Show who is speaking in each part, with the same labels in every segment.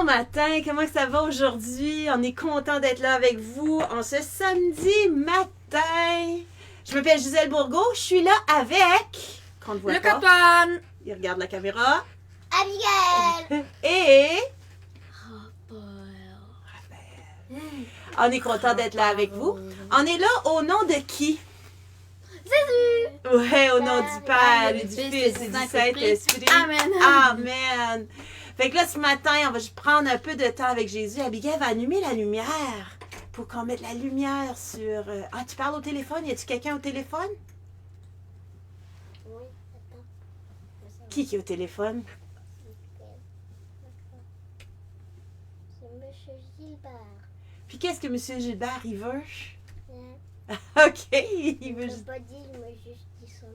Speaker 1: matin, comment ça va aujourd'hui? On est content d'être là avec vous en ce samedi matin. Je m'appelle Gisèle Bourgault, je suis là avec... Qu'on ne voit
Speaker 2: le
Speaker 1: pas.
Speaker 2: Capone.
Speaker 1: Il regarde la caméra.
Speaker 3: Abigail!
Speaker 1: Et...
Speaker 3: Raphaël.
Speaker 1: On est content d'être là avec vous. On est là au nom de qui?
Speaker 3: Jésus!
Speaker 1: Ouais, au nom du Père, et du Fils et du Saint-Esprit.
Speaker 2: Amen.
Speaker 1: Amen. Fait que là, ce matin, on va juste prendre un peu de temps avec Jésus. Abigail va allumer la lumière pour qu'on mette la lumière sur... Ah, tu parles au téléphone? Y a-tu quelqu'un au téléphone?
Speaker 3: Oui, attends.
Speaker 1: Qui est au téléphone?
Speaker 3: C'est Monsieur Gilbert.
Speaker 1: Puis qu'est-ce que M. Gilbert, il veut?
Speaker 3: Hein?
Speaker 1: OK, il
Speaker 3: Il
Speaker 1: veut
Speaker 3: m'a
Speaker 1: juste...
Speaker 3: pas dit, il m'a juste dit son nom.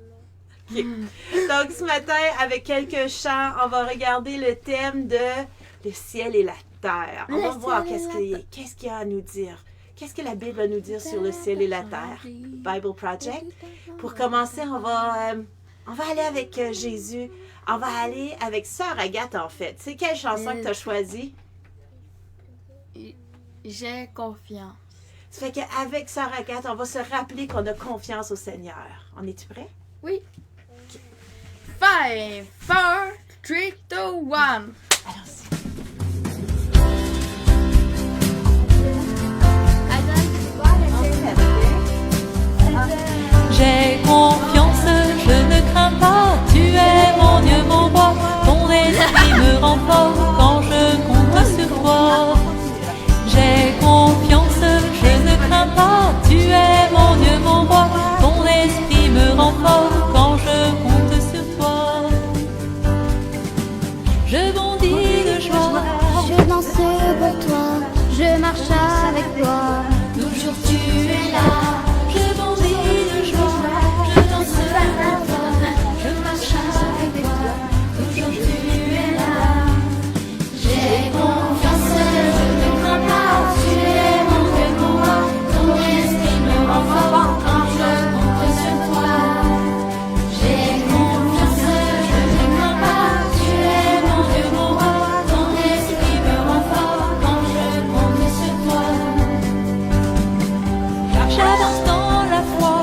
Speaker 1: Donc, ce matin, avec quelques chants, on va regarder le thème de le ciel et la terre. On va voir qu'est-ce qu'il y a à nous dire. Qu'est-ce que la Bible a à nous dire sur le ciel et la terre? Bible Project. Pour commencer, on va aller avec Jésus. On va aller avec Sœur Agathe, en fait. C'est quelle chanson que tu as choisie?
Speaker 2: J'ai confiance.
Speaker 1: Ça fait qu'avec Sœur Agathe, on va se rappeler qu'on a confiance au Seigneur. On est-tu prêts?
Speaker 2: Oui. 5, 4, 3, 2, 1.
Speaker 1: Allons-y.
Speaker 4: J'ai confiance, je ne crains pas, tu es mon Dieu, mon roi, ton esprit me rend fort quand je compte sur toi. J'ai confiance, je ne crains pas, tu es mon Dieu, mon roi, ton esprit me rend fort quand je compte sur toi. Je bondis de joie,
Speaker 3: Je danse pour toi, je marche avec toi.
Speaker 4: toujours tu es là. Je bondis de joie, je danse avec toi, je marche avec toi, toujours tu es là. J'ai confiance, je ne crains pas, tu es mon Dieu, mon roi, ton esprit me rend fort quand je compte sur toi. J'ai confiance, je ne crains pas, tu es mon Dieu, mon roi, ton esprit me rend fort quand je compte sur toi. J'avance dans la foi,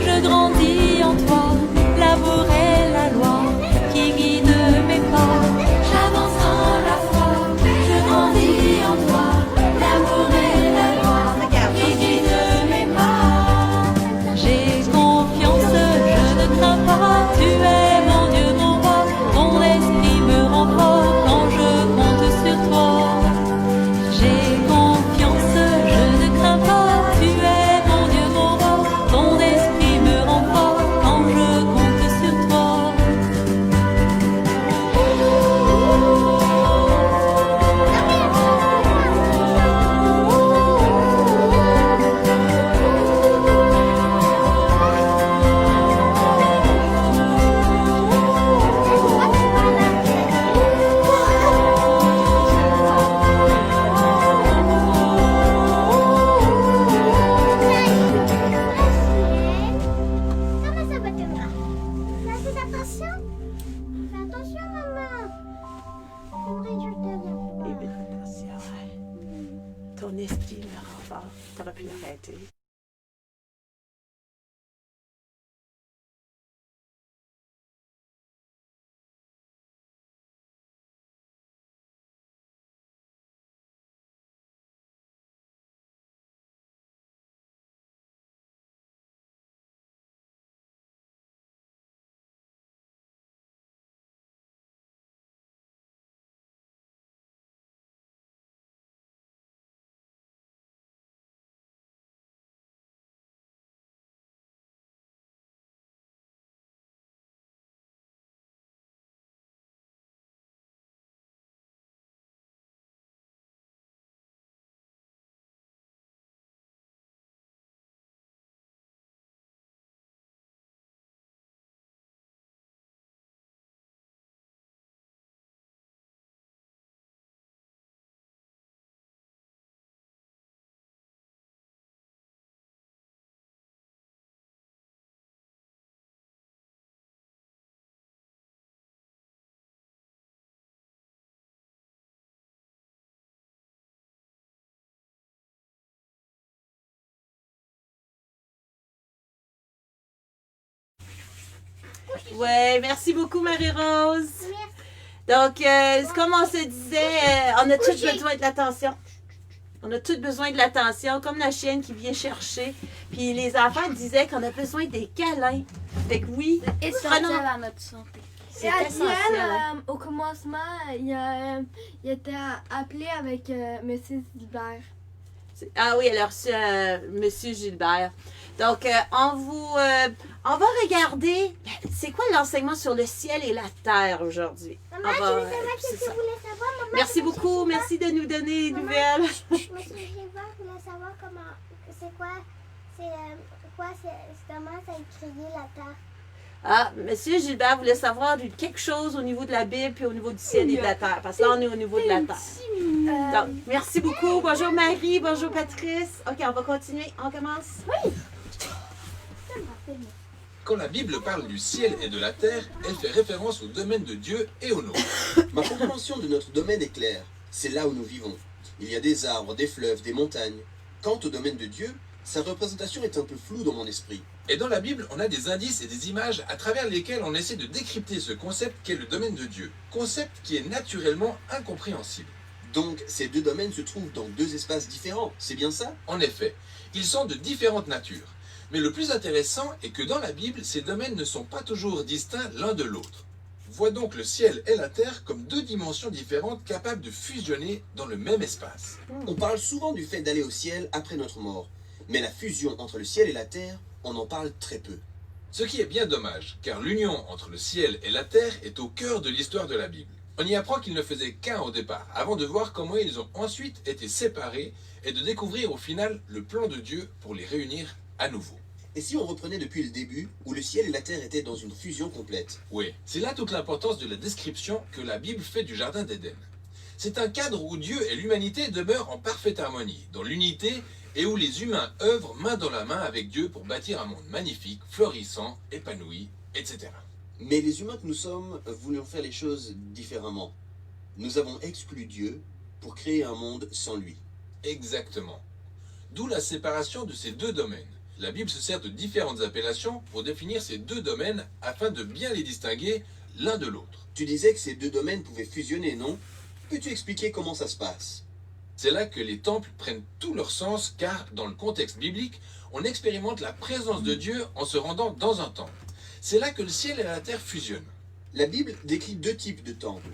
Speaker 4: je grandis en toi, l'amour est la loi qui guide mes pas. J'avance dans la foi, je grandis en toi, l'amour est la loi qui guide mes pas. J'ai confiance, je ne crains pas, tu es mon Dieu, mon roi, ton esprit me rend fort quand je compte sur toi. J'ai confiance, je ne crains pas, tu es mon Dieu, mon roi, ton esprit me rend fort quand je compte sur toi.
Speaker 3: Comment ça va te voir? Fais attention. Fais attention, maman. Faudrait que je te
Speaker 1: Eh
Speaker 3: lève.
Speaker 1: bien, attention, hein. Ton esprit me rend fort. T'aurais pu l'arrêter. Ouais, merci beaucoup, Marie-Rose.
Speaker 3: Merci.
Speaker 1: Donc, comme on se disait, on a tous besoin de l'attention. On a tous besoin de l'attention, comme la chienne qui vient chercher. Puis les enfants disaient qu'on a besoin des câlins. Fait que oui,
Speaker 2: Essentiel à notre santé.
Speaker 1: c'est
Speaker 5: Et
Speaker 1: essentiel.
Speaker 5: Adiel, au commencement, il était appelé avec Monsieur Gilbert.
Speaker 1: Ah oui, elle a reçu Monsieur Gilbert. Donc, on va regarder, c'est quoi l'enseignement sur le ciel et la terre aujourd'hui?
Speaker 3: Maman,
Speaker 1: On
Speaker 3: je
Speaker 1: va-
Speaker 3: veux savoir ce
Speaker 1: c'est
Speaker 3: que
Speaker 1: ça.
Speaker 3: tu voulais savoir. Maman,
Speaker 1: Merci
Speaker 3: Monsieur
Speaker 1: beaucoup,
Speaker 3: Gilbert-
Speaker 1: merci de nous donner des
Speaker 3: Maman.
Speaker 1: nouvelles.
Speaker 3: Monsieur Gilbert voulait savoir comment ça écrivait la terre.
Speaker 1: Ah, Monsieur Gilbert voulait savoir quelque chose au niveau de la Bible puis au niveau du ciel et de la terre. Parce que là, on est au niveau de la terre. Donc, merci beaucoup. Bonjour Marie, bonjour Patrice. OK, on va continuer. On commence.
Speaker 6: Quand la Bible parle du ciel et de la terre, elle fait référence au domaine de Dieu et au nôtre.
Speaker 7: Ma compréhension de notre domaine est claire. C'est là où nous vivons. Il y a des arbres, des fleuves, des montagnes. Quant au domaine de Dieu, sa représentation est un peu floue dans mon esprit.
Speaker 6: Et dans la Bible, on a des indices et des images à travers lesquels on essaie de décrypter ce concept qu'est le domaine de Dieu. Concept qui est naturellement incompréhensible.
Speaker 7: Donc, ces deux domaines se trouvent dans deux espaces différents, c'est bien ça?
Speaker 6: En effet, ils sont de différentes natures. Mais le plus intéressant est que dans la Bible, ces domaines ne sont pas toujours distincts l'un de l'autre. Vois donc le ciel et la terre comme deux dimensions différentes capables de fusionner dans le même espace.
Speaker 7: On parle souvent du fait d'aller au ciel après notre mort. Mais la fusion entre le ciel et la terre, on en parle très peu.
Speaker 6: Ce qui est bien dommage, car l'union entre le ciel et la terre est au cœur de l'histoire de la Bible. On y apprend qu'ils ne faisaient qu'un au départ, avant de voir comment ils ont ensuite été séparés et de découvrir au final le plan de Dieu pour les réunir à nouveau.
Speaker 7: Et si on reprenait depuis le début, où le ciel et la terre étaient dans une fusion complète?
Speaker 6: Oui, c'est là toute l'importance de la description que la Bible fait du Jardin d'Éden. C'est un cadre où Dieu et l'humanité demeurent en parfaite harmonie, dans l'unité, et où les humains œuvrent main dans la main avec Dieu pour bâtir un monde magnifique, florissant, épanoui, etc.
Speaker 7: Mais les humains que nous sommes voulions faire les choses différemment. Nous avons exclu Dieu pour créer un monde sans lui.
Speaker 6: Exactement. D'où la séparation de ces deux domaines. La Bible se sert de différentes appellations pour définir ces deux domaines afin de bien les distinguer l'un de l'autre.
Speaker 7: Tu disais que ces deux domaines pouvaient fusionner, non? Peux-tu expliquer comment ça se passe?
Speaker 6: C'est là que les temples prennent tout leur sens car, dans le contexte biblique, on expérimente la présence de Dieu en se rendant dans un temple. C'est là que le ciel et la terre fusionnent.
Speaker 7: La Bible décrit deux types de temples.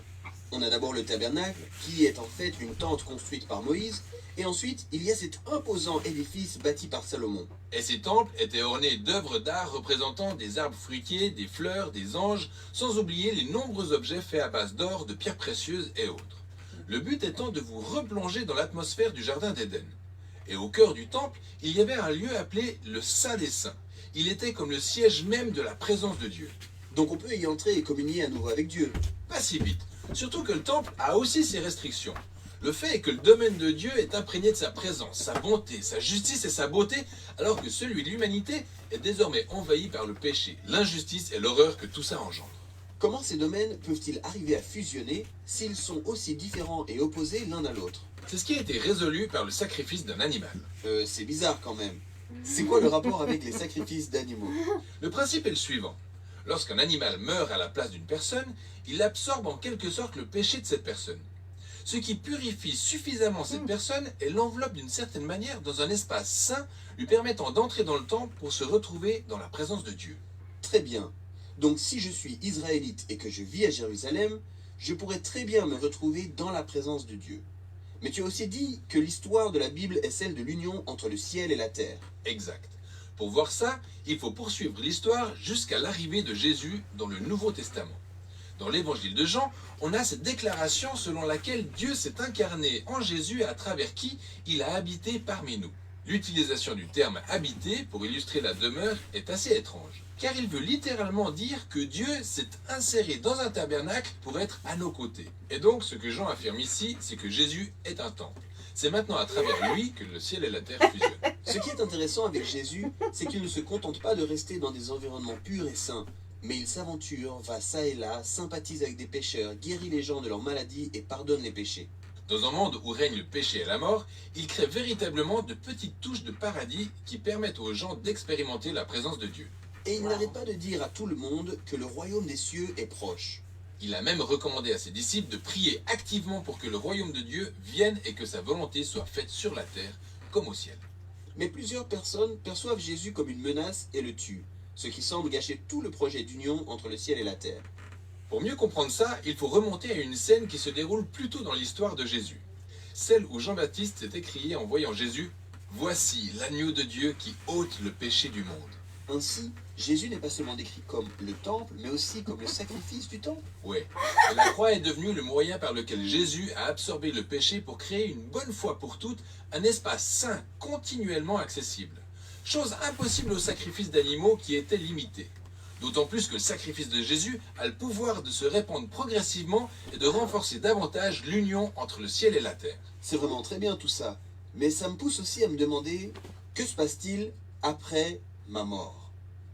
Speaker 7: On a d'abord le tabernacle, qui est en fait une tente construite par Moïse, et ensuite il y a cet imposant édifice bâti par Salomon.
Speaker 6: Et ces temples étaient ornés d'œuvres d'art représentant des arbres fruitiers, des fleurs, des anges, sans oublier les nombreux objets faits à base d'or, de pierres précieuses et autres. Le but étant de vous replonger dans l'atmosphère du Jardin d'Éden. Et au cœur du temple, il y avait un lieu appelé le Saint des Saints. Il était comme le siège même de la présence de Dieu.
Speaker 7: Donc on peut y entrer et communier à nouveau avec Dieu.
Speaker 6: Pas si vite, surtout que le temple a aussi ses restrictions. Le fait est que le domaine de Dieu est imprégné de sa présence, sa bonté, sa justice et sa beauté, alors que celui de l'humanité est désormais envahi par le péché, l'injustice et l'horreur que tout ça engendre.
Speaker 7: Comment ces domaines peuvent-ils arriver à fusionner s'ils sont aussi différents et opposés l'un à l'autre?
Speaker 6: C'est ce qui a été résolu par le sacrifice d'un animal.
Speaker 7: C'est bizarre quand même. C'est quoi le rapport avec les sacrifices d'animaux?
Speaker 6: Le principe est le suivant. Lorsqu'un animal meurt à la place d'une personne, il absorbe en quelque sorte le péché de cette personne. Ce qui purifie suffisamment cette personne et l'enveloppe d'une certaine manière dans un espace saint, lui permettant d'entrer dans le temple pour se retrouver dans la présence de Dieu.
Speaker 7: Très bien. Donc si je suis israélite et que je vis à Jérusalem, je pourrais très bien me retrouver dans la présence de Dieu. Mais tu as aussi dit que l'histoire de la Bible est celle de l'union entre le ciel et la terre.
Speaker 6: Exact. Pour voir ça, il faut poursuivre l'histoire jusqu'à l'arrivée de Jésus dans le Nouveau Testament. Dans l'évangile de Jean, on a cette déclaration selon laquelle Dieu s'est incarné en Jésus à travers qui il a habité parmi nous. L'utilisation du terme « habiter » pour illustrer la demeure est assez étrange, car il veut littéralement dire que Dieu s'est inséré dans un tabernacle pour être à nos côtés. Et donc, ce que Jean affirme ici, c'est que Jésus est un temple. C'est maintenant à travers lui que le ciel et la terre fusionnent.
Speaker 7: Ce qui est intéressant avec Jésus, c'est qu'il ne se contente pas de rester dans des environnements purs et sains, mais il s'aventure, va ça et là, sympathise avec des pécheurs, guérit les gens de leurs maladies et pardonne les péchés.
Speaker 6: Dans un monde où règne le péché et la mort, il crée véritablement de petites touches de paradis qui permettent aux gens d'expérimenter la présence de Dieu.
Speaker 7: Et il n'arrête pas de dire à tout le monde que le royaume des cieux est proche.
Speaker 6: Il a même recommandé à ses disciples de prier activement pour que le royaume de Dieu vienne et que sa volonté soit faite sur la terre comme au ciel.
Speaker 7: Mais plusieurs personnes perçoivent Jésus comme une menace et le tuent, ce qui semble gâcher tout le projet d'union entre le ciel et la terre.
Speaker 6: Pour mieux comprendre ça, il faut remonter à une scène qui se déroule plus tôt dans l'histoire de Jésus. Celle où Jean-Baptiste s'est écrié en voyant Jésus « Voici l'agneau de Dieu qui ôte le péché du monde ».
Speaker 7: Ainsi, Jésus n'est pas seulement décrit comme le temple, mais aussi comme le sacrifice du temple.
Speaker 6: Ouais, et la croix est devenue le moyen par lequel Jésus a absorbé le péché pour créer une bonne fois pour toutes un espace saint continuellement accessible. Chose impossible au sacrifice d'animaux qui était limité. D'autant plus que le sacrifice de Jésus a le pouvoir de se répandre progressivement et de renforcer davantage l'union entre le ciel et la terre.
Speaker 7: C'est vraiment très bien tout ça, mais ça me pousse aussi à me demander, que se passe-t-il après ma mort?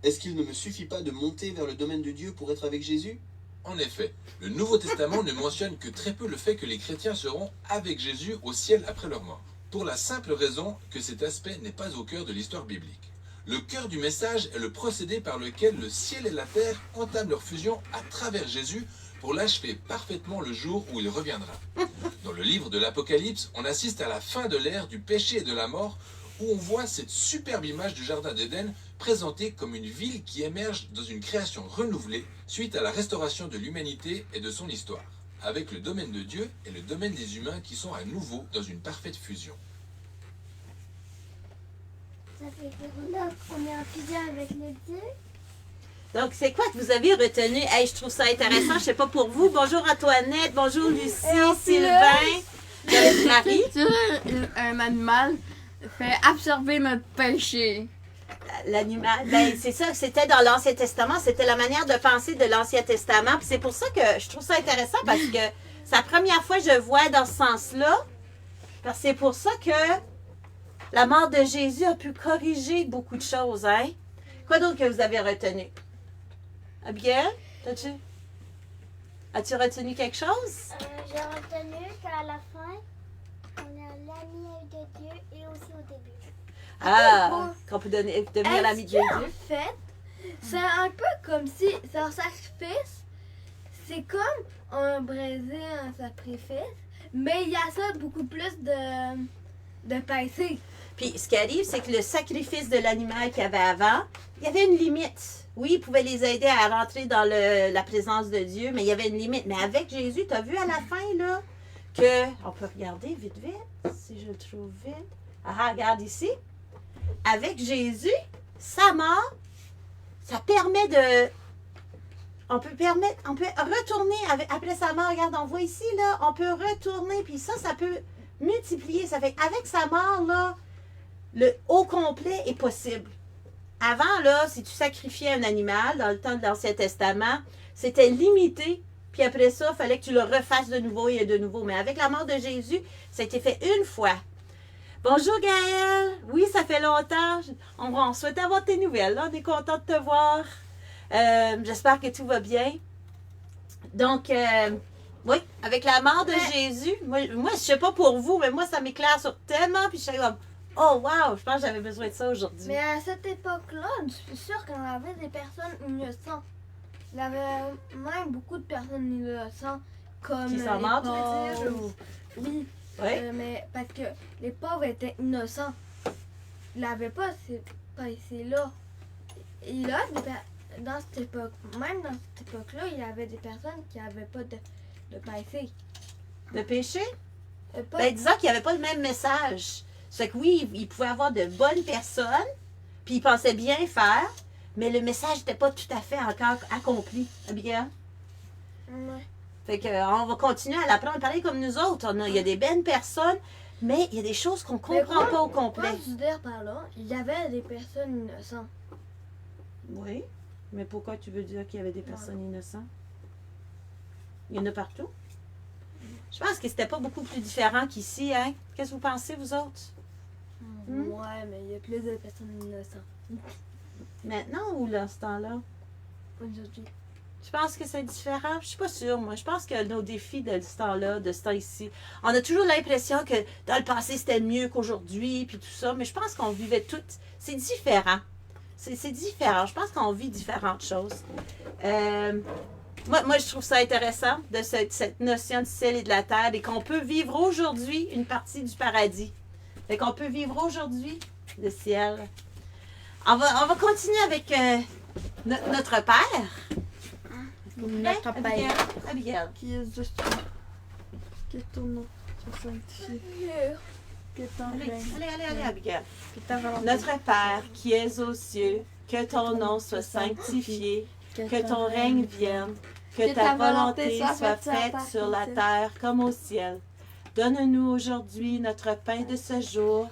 Speaker 7: Est-ce qu'il ne me suffit pas de monter vers le domaine de Dieu pour être avec Jésus?
Speaker 6: En effet, le Nouveau Testament ne mentionne que très peu le fait que les chrétiens seront avec Jésus au ciel après leur mort. Pour la simple raison que cet aspect n'est pas au cœur de l'histoire biblique. Le cœur du message est le procédé par lequel le ciel et la terre entament leur fusion à travers Jésus pour l'achever parfaitement le jour où il reviendra. Dans le livre de l'Apocalypse, on assiste à la fin de l'ère du péché et de la mort où on voit cette superbe image du Jardin d'Éden présentée comme une ville qui émerge dans une création renouvelée suite à la restauration de l'humanité et de son histoire, avec le domaine de Dieu et le domaine des humains qui sont à nouveau dans une parfaite fusion.
Speaker 3: Ça fait qu'on est en fusion avec le Dieu.
Speaker 1: Donc, c'est quoi que vous avez retenu? Hey, je trouve ça intéressant. Je sais pas pour vous. Bonjour Antoinette, bonjour Lucie, Sylvain, Marie.
Speaker 5: Un animal fait absorber notre péché.
Speaker 1: L'animal, ben c'est ça, c'était dans l'Ancien Testament, c'était la manière de penser de l'Ancien Testament. Puis c'est pour ça que je trouve ça intéressant parce que c'est la première fois que je vois dans ce sens-là. Parce que c'est pour ça que la mort de Jésus a pu corriger beaucoup de choses, hein? Quoi d'autre que vous avez retenu? Abigail, as-tu retenu quelque chose?
Speaker 3: J'ai retenu qu'à la fin, on est l'ami de Dieu et aussi au début.
Speaker 1: Ah, qu'on peut devenir l'ami de Dieu.
Speaker 5: En fait, c'est un peu comme si un sacrifice, c'est comme un brésil, un sacrifice, mais il y a ça beaucoup plus de passé.
Speaker 1: Puis ce qui arrive, c'est que le sacrifice de l'animal qu'il y avait avant, il y avait une limite. Oui, il pouvait les aider à rentrer dans la présence de Dieu, mais il y avait une limite. Mais avec Jésus, tu as vu à la fin, là, que... On peut regarder vite, si je le trouve vite. Ah, regarde ici. Avec Jésus, sa mort, ça permet de... On peut retourner après sa mort. Regarde, on voit ici, là, on peut retourner, puis ça peut multiplier. Ça fait qu'avec sa mort, là, le au complet est possible. Avant, là, si tu sacrifiais un animal, dans le temps de l'Ancien Testament, c'était limité. Puis après ça, il fallait que tu le refasses de nouveau et de nouveau. Mais avec la mort de Jésus, ça a été fait une fois. Bonjour Gaëlle. Oui, ça fait longtemps. On souhaite avoir tes nouvelles. Là. On est content de te voir. J'espère que tout va bien. Donc, oui, avec la mort de Jésus, moi, je ne sais pas pour vous, mais moi, ça m'éclaire sur tellement. Puis je suis comme, oh wow, je pense que j'avais besoin de ça aujourd'hui.
Speaker 5: Mais à cette époque-là, je suis sûre qu'il y avait des personnes innocentes. Il y avait même beaucoup de personnes innocentes. Comme
Speaker 1: qui sont mortes, tu veux dire?
Speaker 5: Oui.
Speaker 1: Oui.
Speaker 5: Mais parce que les pauvres étaient innocents. Ils n'avaient pas ces passés-là. Et là, dans cette époque, même dans cette époque-là, il y avait des personnes qui n'avaient pas de passé.
Speaker 1: De péché?
Speaker 5: Pas...
Speaker 1: Ben, disons qu'il n'y avait pas le même message. C'est que oui, il pouvait avoir de bonnes personnes, puis il pensait bien faire, mais le message n'était pas tout à fait encore accompli. Abigail?
Speaker 5: Ouais.
Speaker 1: Fait qu'on va continuer à l'apprendre. Pareil comme nous autres. Il y a des bonnes personnes, mais il y a des choses qu'on ne comprend pas au complet.
Speaker 5: Moi, je veux dire par là, il y avait des personnes innocentes.
Speaker 1: Oui, mais pourquoi tu veux dire qu'il y avait des personnes innocentes? Il y en a partout. Je pense que c'était pas beaucoup plus différent qu'ici, hein? Qu'est-ce que vous pensez, vous autres?
Speaker 5: Ouais, mais il y a plus de personnes innocentes.
Speaker 1: Maintenant ou là, ce temps-là?
Speaker 5: Aujourd'hui.
Speaker 1: Je pense que c'est différent. Je suis pas sûre, moi. Je pense que nos défis de ce temps-là, de ce temps-ci, on a toujours l'impression que dans le passé, c'était mieux qu'aujourd'hui, puis tout ça, mais je pense qu'on vivait toutes. C'est différent. C'est différent. Je pense qu'on vit différentes choses. Moi, je trouve ça intéressant de cette notion du ciel et de la terre et qu'on peut vivre aujourd'hui une partie du paradis. Fait qu'on peut vivre aujourd'hui le ciel. On va continuer avec notre Père.
Speaker 5: Notre
Speaker 1: Abigail.
Speaker 5: Père.
Speaker 1: Abigail.
Speaker 5: Qui est juste. Que ton nom soit sanctifié. Que ton règne.
Speaker 1: Allez, Abigail.
Speaker 5: Que ta volonté.
Speaker 1: Notre Père qui es aux cieux, que ton nom soit sanctifié, que ton règne vienne, que ta volonté soit faite sur la terre comme au ciel. Donne-nous aujourd'hui notre pain de ce jour.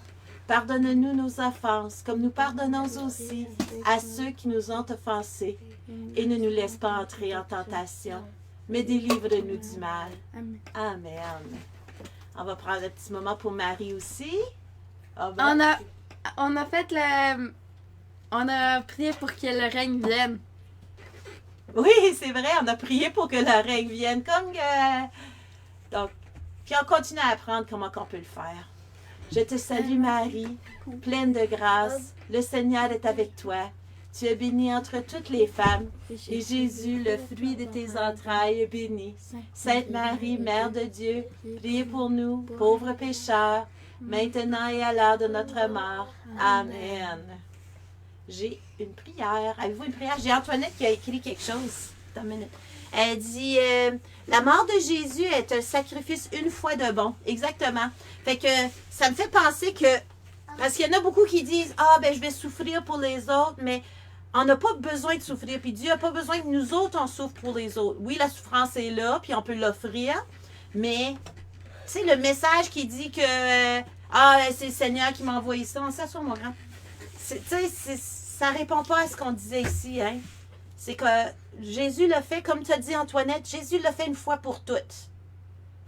Speaker 1: Pardonne-nous nos offenses, comme nous pardonnons aussi à ceux qui nous ont offensés. Et ne nous laisse pas entrer en tentation, mais délivre-nous du mal. Amen. On va prendre un petit moment pour Marie aussi.
Speaker 2: On a fait le... On a prié pour que le règne vienne.
Speaker 1: Oui, c'est vrai, on a prié pour que le règne vienne. Donc, puis on continue à apprendre comment on peut le faire. Je te salue Marie, pleine de grâce. Le Seigneur est avec toi. Tu es bénie entre toutes les femmes, et Jésus, le fruit de tes entrailles, est béni. Sainte Marie, Mère de Dieu, priez pour nous, pauvres pécheurs, maintenant et à l'heure de notre mort. Amen. J'ai une prière. Avez-vous une prière? J'ai Antoinette qui a écrit quelque chose. Attends une minute. Elle dit, la mort de Jésus est un sacrifice une fois de bon. Exactement. Fait que ça me fait penser que, parce qu'il y en a beaucoup qui disent, je vais souffrir pour les autres, mais on n'a pas besoin de souffrir. Puis Dieu n'a pas besoin que nous autres, on souffre pour les autres. Oui, la souffrance est là, puis on peut l'offrir, mais, tu sais, le message qui dit que, c'est le Seigneur qui m'a envoyé ça, on s'assoit, mon grand. Tu sais, ça ne répond pas à ce qu'on disait ici, hein. C'est que Jésus l'a fait, comme tu as dit, Antoinette, Jésus l'a fait une fois pour toutes.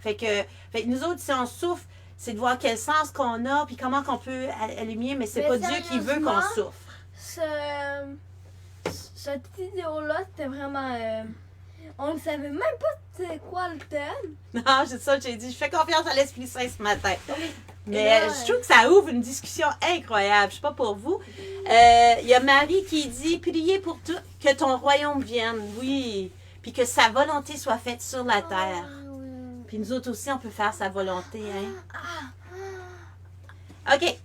Speaker 1: Fait que nous autres, si on souffre, c'est de voir quel sens qu'on a, puis comment qu'on peut aller mieux, mais c'est pas Dieu qui veut qu'on souffre.
Speaker 5: Cette vidéo-là, c'était vraiment... on ne savait même pas c'est quoi le thème.
Speaker 1: Non, c'est ça que j'ai dit. Je fais confiance à l'Esprit Saint ce matin. Mais je trouve que ça ouvre une discussion incroyable. Je sais pas pour vous. Il y a Marie qui dit, priez pour tout, que ton royaume vienne. Oui. Puis que sa volonté soit faite sur la terre. Puis nous autres aussi, on peut faire sa volonté. Hein? OK.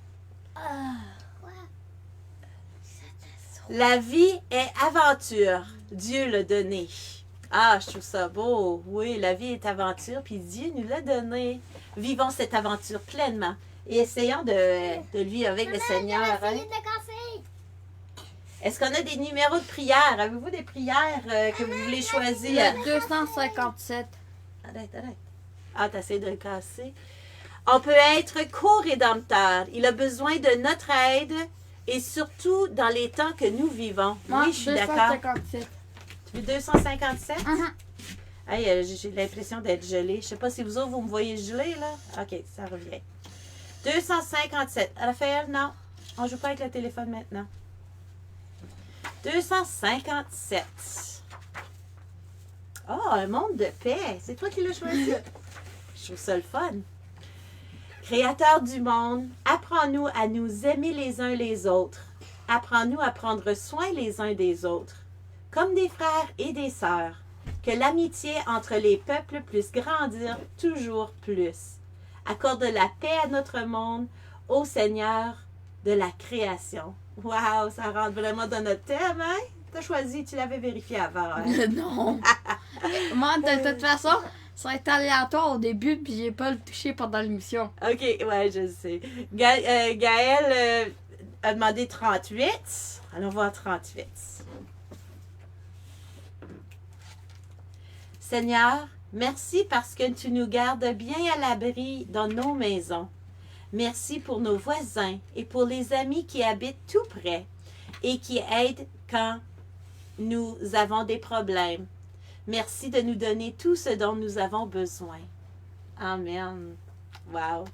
Speaker 1: La vie est aventure. Dieu l'a donné. Je trouve ça beau. Oui, la vie est aventure, puis Dieu nous l'a donné. Vivons cette aventure pleinement et essayons de vivre avec le Seigneur. Hein? Est-ce qu'on a des numéros de prière? Avez-vous des prières que vous voulez choisir?
Speaker 2: Le 257.
Speaker 1: Arrête. T'essaies de le casser. On peut être co-rédempteur. Il a besoin de notre aide et surtout dans les temps que nous vivons.
Speaker 2: Moi,
Speaker 1: oui, je suis d'accord.
Speaker 2: 257.
Speaker 1: 257? Hey, j'ai l'impression d'être gelée. Je sais pas si vous autres, vous me voyez gelée, là. OK, ça revient. 257. Raphaël, non. On joue pas avec le téléphone maintenant. 257. Un monde de paix. C'est toi qui l'as choisi. Je trouve ça le fun. Créateur du monde, apprends-nous à nous aimer les uns les autres. Apprends-nous à prendre soin les uns des autres. Comme des frères et des sœurs, que l'amitié entre les peuples puisse grandir toujours plus. Accorde la paix à notre monde, ô Seigneur de la création. Wow, ça rentre vraiment dans notre thème, hein? T'as choisi, tu l'avais vérifié avant. Hein?
Speaker 2: Non. Moi, de toute façon, ça va être aléatoire au début, puis j'ai pas le touché pendant l'émission.
Speaker 1: OK, ouais, je sais. Gaël a demandé 38. Allons voir 38. Seigneur, merci parce que tu nous gardes bien à l'abri dans nos maisons. Merci pour nos voisins et pour les amis qui habitent tout près et qui aident quand nous avons des problèmes. Merci de nous donner tout ce dont nous avons besoin. Amen. Wow,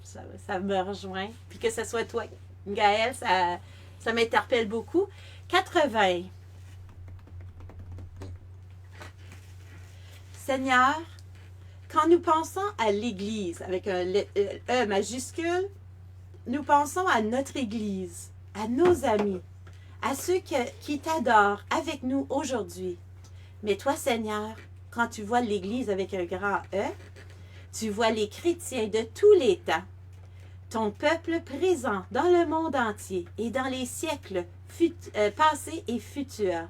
Speaker 1: ça me rejoint. Puis que ce soit toi, Gaël, ça m'interpelle beaucoup. 80. Seigneur, quand nous pensons à l'Église, avec un E majuscule, nous pensons à notre Église, à nos amis, à ceux qui t'adorent avec nous aujourd'hui. Mais toi, Seigneur, quand tu vois l'Église avec un grand E, tu vois les chrétiens de tous les temps, ton peuple présent dans le monde entier et dans les siècles passés et futurs.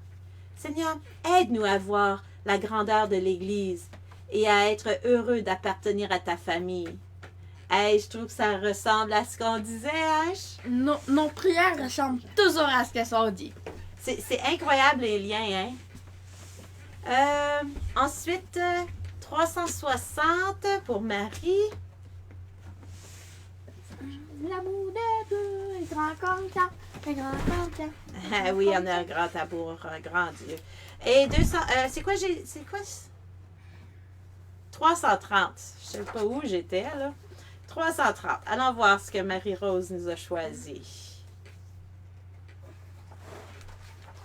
Speaker 1: Seigneur, aide-nous à voir la grandeur de l'Église et à être heureux d'appartenir à ta famille. Hey, je trouve que ça ressemble à ce qu'on disait, H.
Speaker 2: Nos prières ressemblent toujours à ce qu'elles sont dites.
Speaker 1: C'est incroyable les liens, hein? Ensuite, 360 pour Marie.
Speaker 5: L'amour des deux est grand comme ça, est grand comme ça.
Speaker 1: Ah oui, on a un grand amour, un grand Dieu. Et 200, c'est quoi 330. Je sais pas où j'étais, là. 330. Allons voir ce que Marie-Rose nous a choisi.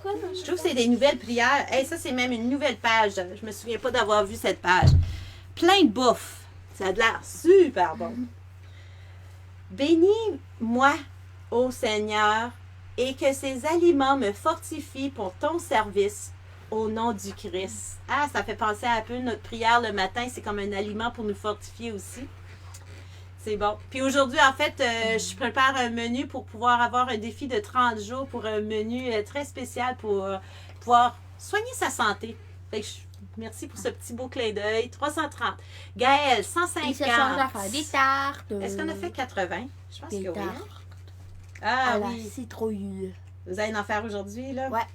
Speaker 1: Je trouve que c'est des nouvelles prières. Hey, ça, c'est même une nouvelle page. Je me souviens pas d'avoir vu cette page. Plein de bouffe. Ça a l'air super bon. Bénis-moi, ô Seigneur, et que ces aliments me fortifient pour ton service au nom du Christ. Ah, ça fait penser un peu notre prière le matin. C'est comme un aliment pour nous fortifier aussi. C'est bon. Puis aujourd'hui, en fait, je prépare un menu pour pouvoir avoir un défi de 30 jours pour un menu très spécial pour pouvoir soigner sa santé. Fait que merci pour ce petit beau clin d'œil. 330. Gaëlle, 150.
Speaker 5: Ils se sont à faire des tartes.
Speaker 1: Est-ce qu'on a fait 80? Je pense
Speaker 5: Des
Speaker 1: que oui.
Speaker 5: tartes
Speaker 1: Ah
Speaker 5: à la
Speaker 1: oui.
Speaker 5: citrouille.
Speaker 1: Vous allez en faire aujourd'hui, là?
Speaker 5: Ouais.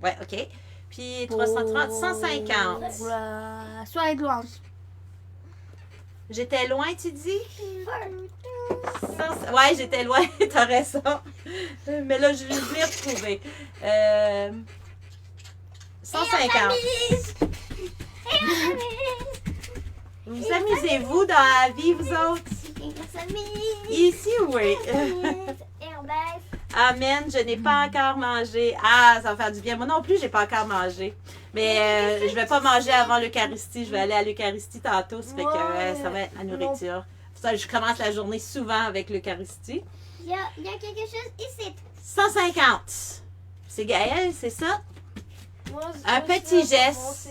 Speaker 1: Ouais, OK. Puis 330, 150.
Speaker 5: Pour la soirée de louange.
Speaker 1: J'étais loin, tu dis? Ouais, j'étais loin, t'as raison. Mais là, je vais venir retrouver. 150. Vous amusez-vous dans la vie, vous autres? Ici, oui. Amen, je n'ai pas encore mangé. Ah, ça va faire du bien. Moi non plus, j'ai pas encore mangé. Mais je vais pas manger avant l'Eucharistie. Je vais aller à l'Eucharistie tantôt. Ça fait que ça va être la nourriture. Ça, je commence la journée souvent avec l'Eucharistie.
Speaker 3: Il y a quelque chose ici.
Speaker 1: 150. C'est Gaëlle, c'est ça? Un petit geste.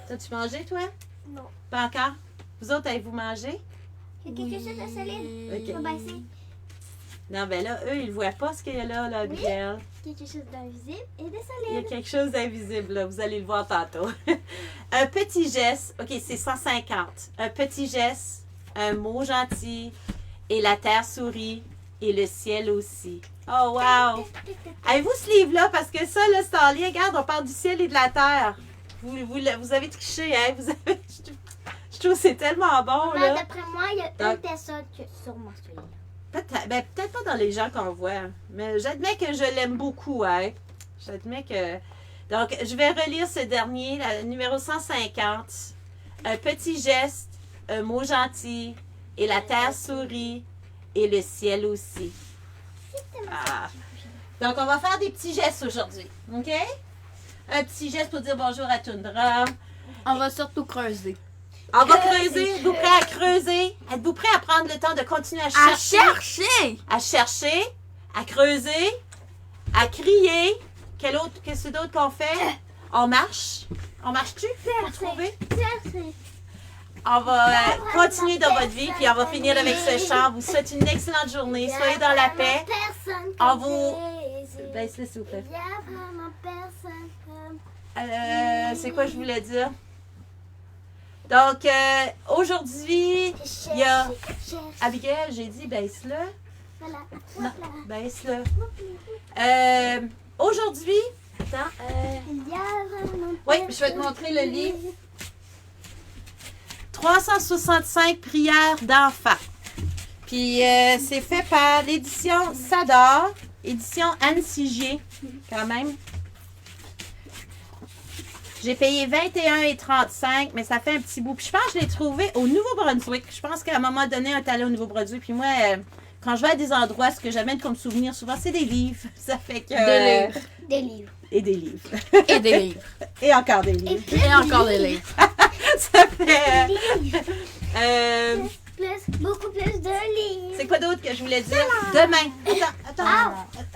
Speaker 1: T'as-tu mangé, toi?
Speaker 3: Non.
Speaker 1: Pas encore? Vous autres, avez-vous mangé?
Speaker 3: Il y a quelque chose de solide.
Speaker 1: Ok.
Speaker 3: Je vais baisser.
Speaker 1: Non, ben là, eux, ils voient pas ce qu'il y a là, Abigail.
Speaker 3: Quelque chose d'invisible et de
Speaker 1: Il y a
Speaker 3: solide.
Speaker 1: quelque chose d'invisible, là. Vous allez le voir tantôt. Un petit geste. OK, c'est 150. Un petit geste, un mot gentil, et la terre sourit, et le ciel aussi. Oh, wow! Avez-vous ce livre-là? Parce que ça, là, c'est en lien. Regarde, on parle du ciel et de la terre. Vous avez triché, hein? Je trouve que c'est tellement bon, là.
Speaker 3: D'après moi, il y a
Speaker 1: Donc-
Speaker 3: une personne qui a sûrement ce livre.
Speaker 1: Peut-être pas dans les gens qu'on voit, mais j'admets que je l'aime beaucoup, hein. J'admets que... Donc, je vais relire ce dernier, le numéro 150. Un petit geste, un mot gentil, et la terre sourit, et le ciel aussi. Ah. Donc, on va faire des petits gestes aujourd'hui, OK? Un petit geste pour dire bonjour à Tundra.
Speaker 2: On va surtout creuser.
Speaker 1: On va creuser. Êtes-vous prêts à creuser? Êtes-vous prêts à prendre le temps de continuer à
Speaker 2: À
Speaker 1: chercher?
Speaker 2: chercher!
Speaker 1: À chercher, à creuser, à crier. Qu'est-ce d'autre qu'on fait? On marche. On marche-tu pour trouver? On va continuer dans votre vie, puis on va finir avec ce chant. Vous souhaite une excellente journée. Soyez dans la paix. On vous... Baisse-le, s'il vous plaît.
Speaker 3: Il y a vraiment personne comme...
Speaker 1: C'est quoi je voulais dire? Donc, aujourd'hui, il y a... Abigail, j'ai dit baisse-le.
Speaker 3: Voilà.
Speaker 1: Non,
Speaker 3: Voilà.
Speaker 1: baisse-le. Aujourd'hui... Attends,
Speaker 3: Il y a vraiment
Speaker 1: oui, je vais te montrer le livre. 365 prières d'enfants. Puis c'est fait par l'édition Sador, édition Anne Sigier, quand même. J'ai payé 21,35, mais ça fait un petit bout. Puis je pense que je l'ai trouvé au Nouveau-Brunswick. Je pense qu'à un moment donné, on est allé au Nouveau-Brunswick. Puis moi, quand je vais à des endroits, ce que j'amène comme souvenir, souvent, c'est des livres. Ça fait que...
Speaker 2: Des livres.
Speaker 3: des livres.
Speaker 1: Et des livres.
Speaker 2: Et des livres.
Speaker 1: Et encore des livres.
Speaker 2: Et encore des livres.
Speaker 1: Ça fait...
Speaker 3: beaucoup plus de livres.
Speaker 1: C'est quoi d'autre que je voulais dire? Demain.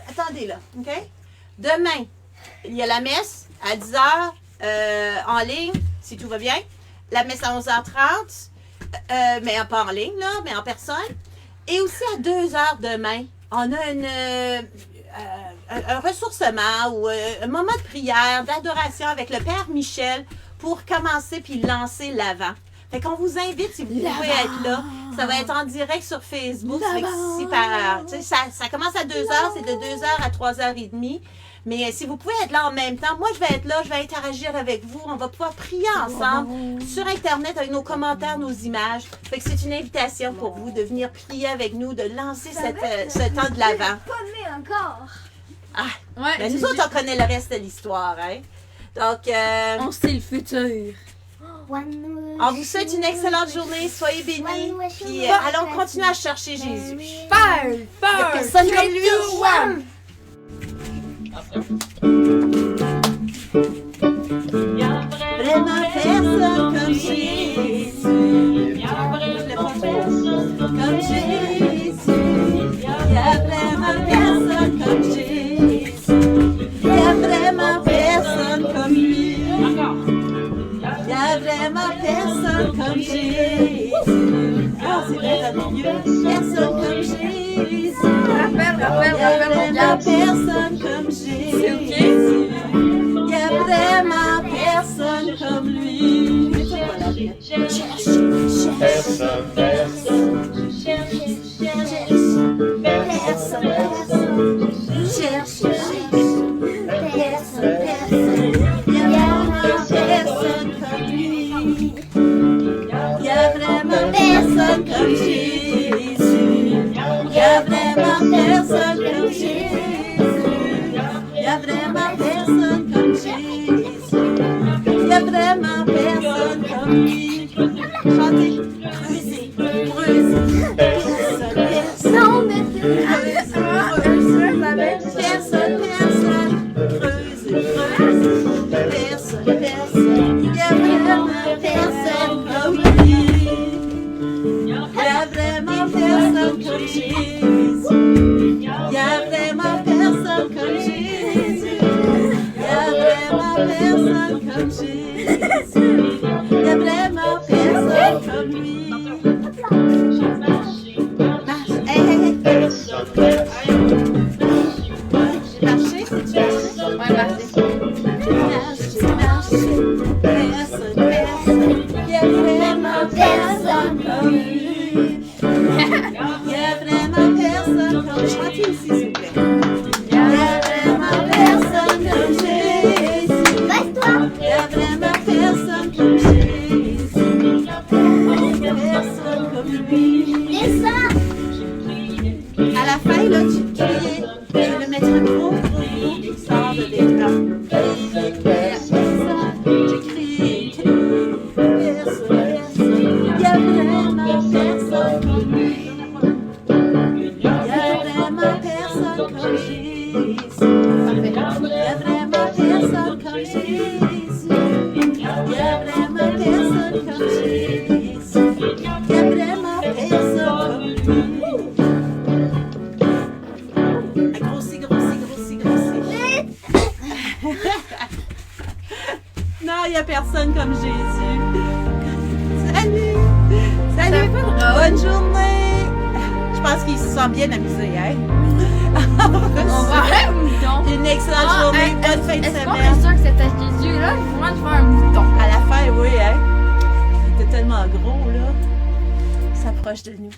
Speaker 1: Attendez là, OK? Demain, il y a la messe à 10h en ligne, si tout va bien. La messe à 11h30, mais pas en ligne, là, mais en personne. Et aussi à 2h demain, on a un ressourcement ou un moment de prière, d'adoration avec le Père Michel pour commencer puis lancer l'Avent. Fait qu'on vous invite, si vous pouvez être là. Ça va être en direct sur Facebook. Fait que ça commence à 2h, c'est de 2h à 3h30. Mais si vous pouvez être là en même temps, moi je vais être là, je vais interagir avec vous. On va pouvoir prier ensemble sur Internet avec nos commentaires, nos images. Fait que c'est une invitation pour vous de venir prier avec nous, de lancer ce temps de l'Avent.
Speaker 5: Pas né encore.
Speaker 2: Ouais,
Speaker 1: Mais nous autres, on connaît le reste de l'histoire. Hein? Donc,
Speaker 2: on sait le futur.
Speaker 1: on vous souhaite une excellente journée. Soyez bénis. Puis allons continuer à chercher Jésus. Personne comme lui. Vraiment personne comme Jésus. Comme Jésus. Il y a vraiment personne comme Jésus. Il y a vraiment personne comme lui. Il y a vraiment personne comme Jésus. Ah, c'est vrai, personne comme Jésus.
Speaker 2: Rappelle,
Speaker 1: Personne comme Jésus. Il y a vraiment personne comme lui. Chantez.
Speaker 3: Non, mais
Speaker 1: Non, il n'y a personne comme Jésus. Salut! Salut! Bonne journée! Je pense qu'il se sent bien amusé, hein?
Speaker 2: On va faire un mouton.
Speaker 1: Une excellente journée, bonne fin de
Speaker 2: Est-ce qu'on
Speaker 1: semaine.
Speaker 2: est sûr que c'était Jésus, là? Je voudrais faire un mouton.
Speaker 1: À la fin, oui, hein? Il était tellement gros, là. Il s'approche de nous.